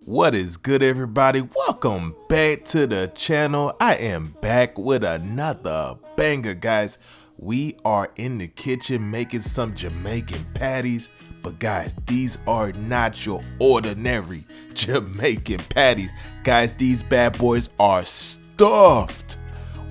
What is good, everybody? Welcome back to the channel. I am back with another banger, guys. We are in the kitchen making some Jamaican patties, but guys, these are not your ordinary Jamaican patties. Guys, these bad boys are stuffed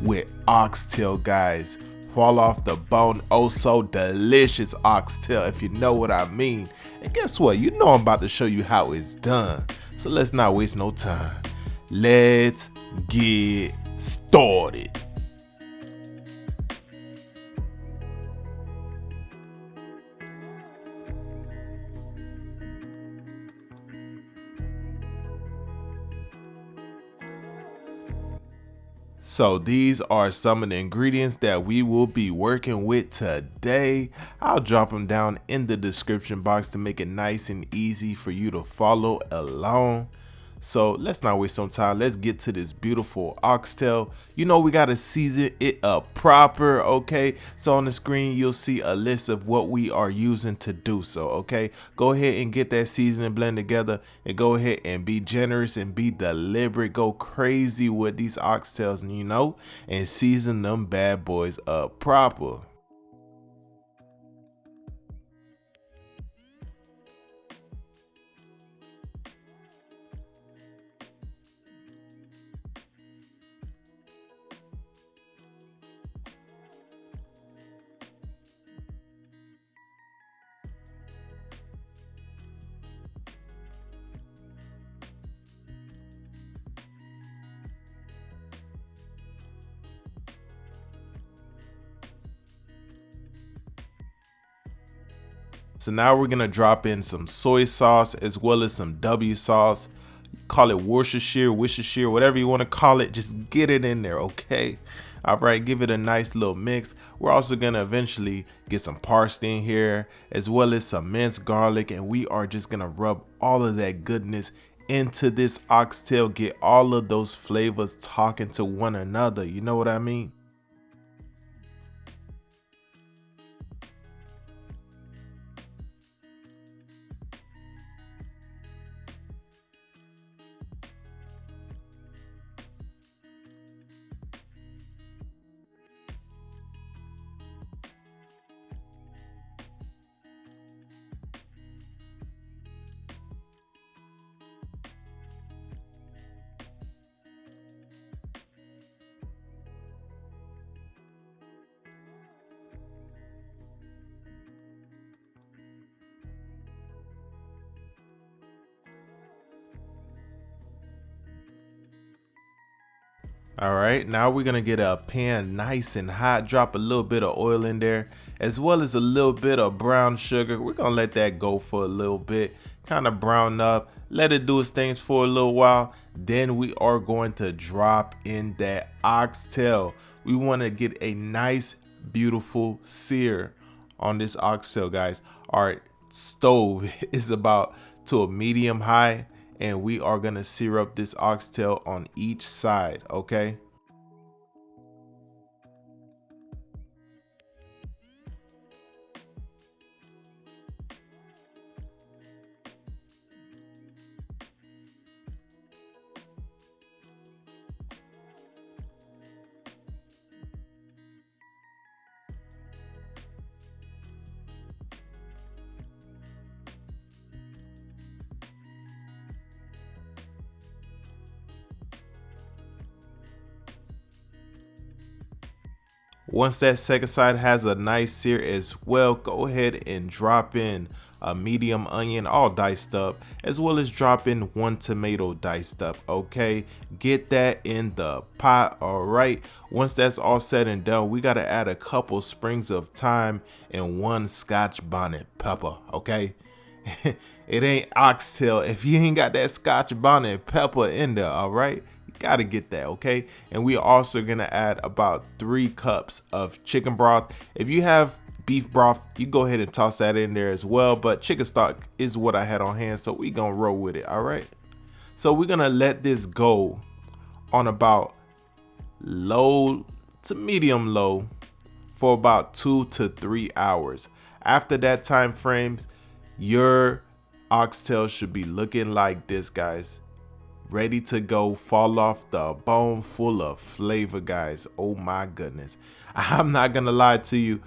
with oxtail, guys. Fall off the bone, oh so delicious oxtail, if you know what I mean. And guess what? You know I'm about to show you how it's done. So let's not waste no time. Let's get started. So these are some of the ingredients that we will be working with today. I'll drop them down in the description box to make it nice and easy for you to follow along. So let's not waste some time. Let's get to this beautiful oxtail. You know we gotta season it up proper, okay? So on the screen you'll see a list of what we are using to do so, okay? Go ahead and get that seasoning blend together and go ahead and be generous and be deliberate. Go crazy with these oxtails, you know, and season them bad boys up proper. So now we're gonna drop in some soy sauce as well as some W sauce. Call it Worcestershire, whatever you want to call it. Just get it in there, okay? All right, give it a nice little mix. We're also gonna eventually get some parsley in here as well as some minced garlic, and we are just gonna rub all of that goodness into this oxtail. Get all of those flavors talking to one another. You know what I mean? All right, now we're gonna get a pan nice and hot, drop a little bit of oil in there, as well as a little bit of brown sugar. We're gonna let that go for a little bit, kind of brown up, let it do its things for a little while. Then we are going to drop in that oxtail. We wanna get a nice, beautiful sear on this oxtail, guys. Our stove is about to a medium high, and we are gonna sear up this oxtail on each side, okay? Once that second side has a nice sear as well, go ahead and drop in a medium onion all diced up, as well as drop in 1 tomato diced up, okay? Get that in the pot, all right? Once that's all said and done, we gotta add a couple sprigs of thyme and 1 Scotch bonnet pepper, okay? It ain't oxtail if you ain't got that Scotch bonnet pepper in there, all right? Gotta get that, okay? And we are also gonna add about 3 cups of chicken broth. If you have beef broth, you go ahead and toss that in there as well, but chicken stock is what I had on hand, so we gonna roll with it. All right, so we're gonna let this go on about low to medium low for about 2 to 3 hours. After that time frames, your oxtail should be looking like this, guys. ready to go, fall off the bone, full of flavor, guys. Oh my goodness. I'm not gonna lie to you,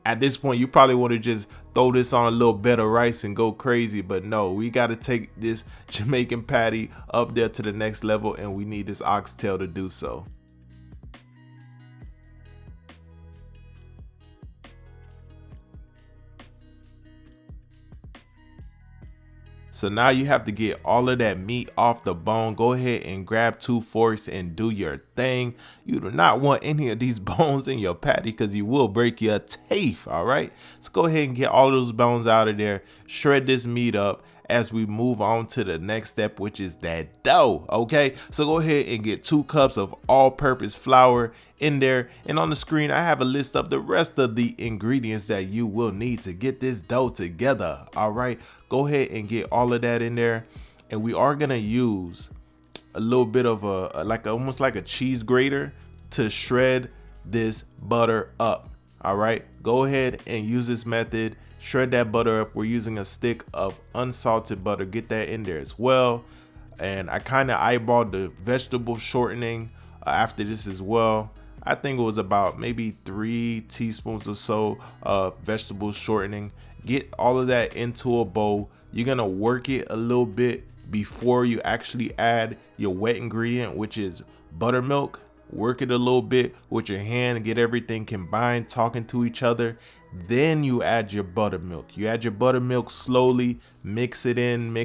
at this point you probably want to just throw this on a little bed of rice and go crazy, but no, we got to take this Jamaican patty up there to the next level, and we need this oxtail to do so. So now you have to get all of that meat off the bone. Go ahead and grab 2 forks and do your thing. You do not want any of these bones in your patty because you will break your teeth, all right? So go ahead and get all those bones out of there. Shred this meat up as we move on to the next step, which is that dough, okay? So go ahead and get 2 cups of all-purpose flour in there, and on the screen I have a list of the rest of the ingredients that you will need to get this dough together. All right, go ahead and get all of that in there, and we are gonna use a little bit of almost like a cheese grater to shred this butter up. All right, go ahead and use this method. Shred that butter up. We're using a stick of unsalted butter. Get that in there as well. And I kind of eyeballed the vegetable shortening after this as well. I think it was about maybe 3 teaspoons or so of vegetable shortening. Get all of that into a bowl. You're gonna work it a little bit before you actually add your wet ingredient, which is buttermilk. Work it a little bit with your hand, get everything combined, talking to each other. Then you add your buttermilk. You add your buttermilk slowly, mix it in,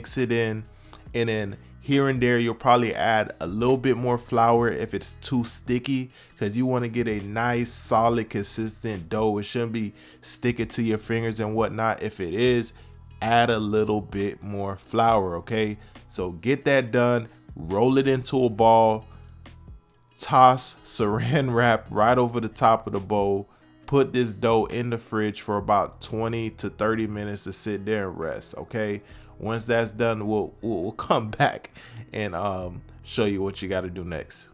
and then here and there you'll probably add a little bit more flour if it's too sticky, because you want to get a nice solid consistent dough. It shouldn't be sticking to your fingers and whatnot. If it is, add a little bit more flour, okay? So get that done, roll it into a ball, toss saran wrap right over the top of the bowl. Put this dough in the fridge for about 20 to 30 minutes to sit there and rest, okay? Once that's done, we'll come back and show you what you got to do next.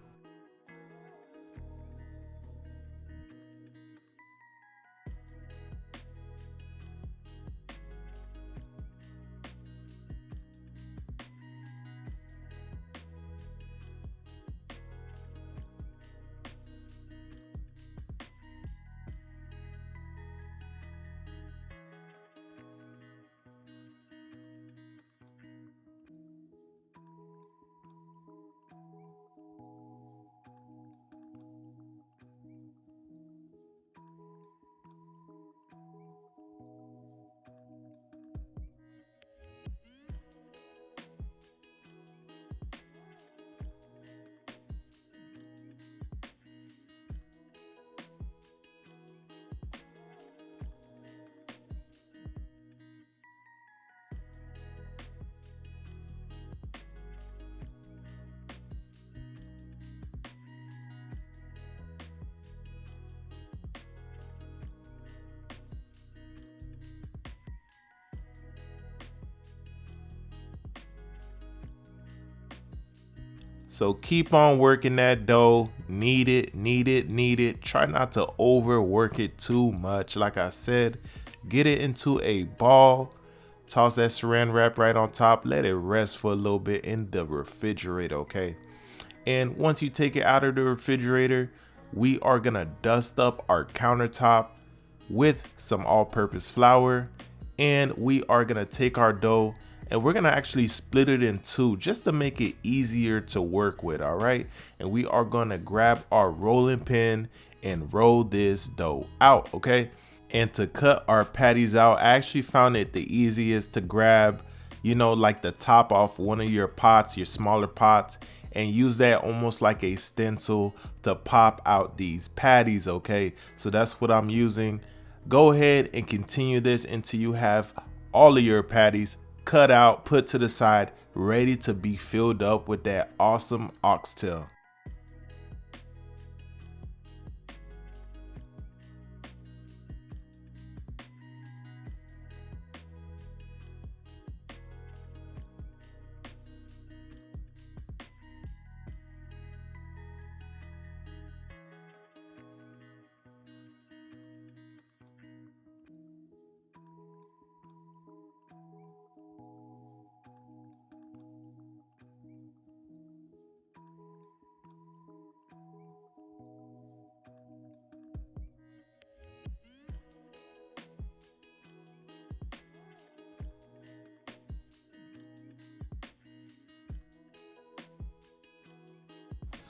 So keep on working that dough. Knead it. Try not to overwork it too much. Like I said, get it into a ball. Toss that saran wrap right on top. Let it rest for a little bit in the refrigerator, okay? And once you take it out of the refrigerator, we are gonna dust up our countertop with some all-purpose flour, and we are gonna take our dough and we're gonna actually split it in 2 just to make it easier to work with. All right, and we are gonna grab our rolling pin and roll this dough out, okay? And to cut our patties out, I actually found it the easiest to grab, you know, like the top off one of your pots, your smaller pots, and use that almost like a stencil to pop out these patties, okay? So that's what I'm using. Go ahead and continue this until you have all of your patties cut out, put to the side, ready to be filled up with that awesome oxtail.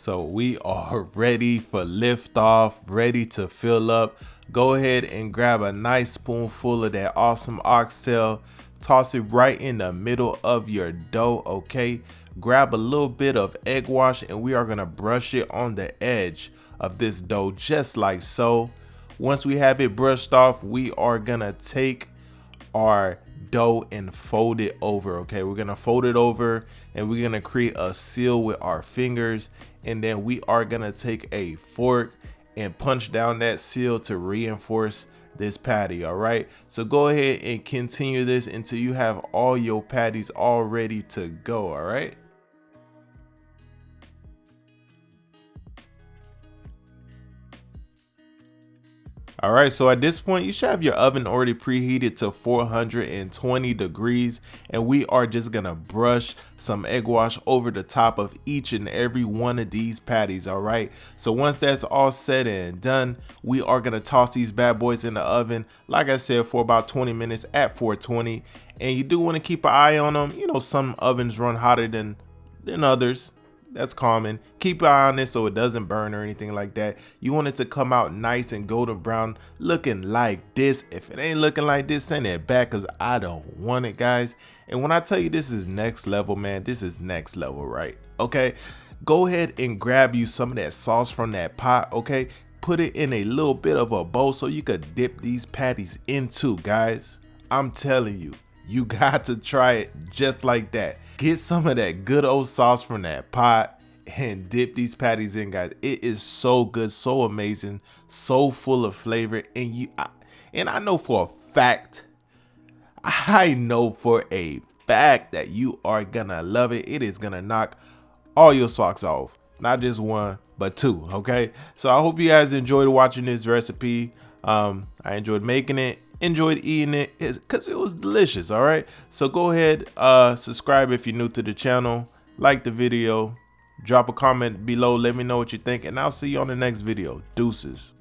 So we are ready for liftoff, ready to fill up. Go ahead and grab a nice spoonful of that awesome oxtail. Toss it right in the middle of your dough, okay? Grab a little bit of egg wash and we are gonna brush it on the edge of this dough just like so. Once we have it brushed off, we are gonna take our dough and fold it over, okay? We're gonna fold it over and we're gonna create a seal with our fingers, and then we are gonna take a fork and punch down that seal to reinforce this patty. All right, so go ahead and continue this until you have all your patties all ready to go. All right. All right, so at this point, you should have your oven already preheated to 420 degrees, and we are just gonna brush some egg wash over the top of each and every one of these patties. All right, so once that's all said and done, we are gonna toss these bad boys in the oven, like I said, for about 20 minutes at 420. And you do want to keep an eye on them. You know, some ovens run hotter than others. That's common. Keep an eye on it so it doesn't burn or anything like that. You want it to come out nice and golden brown, looking like this. If it ain't looking like this, send it back because I don't want it, guys. And when I tell you this is next level, man, this is next level, right? Okay, go ahead and grab you some of that sauce from that pot, okay? Put it in a little bit of a bowl so you could dip these patties into, guys. I'm telling you. You got to try it just like that. Get some of that good old sauce from that pot and dip these patties in, guys. It is so good, so amazing, so full of flavor. And I know for a fact, that you are gonna love it. It is gonna knock all your socks off. Not just one, but two, okay? So I hope you guys enjoyed watching this recipe. I enjoyed making it. Enjoyed eating it because it was delicious. All right, so go ahead, subscribe if you're new to the channel, like the video, drop a comment below, let me know what you think, and I'll see you on the next video. Deuces.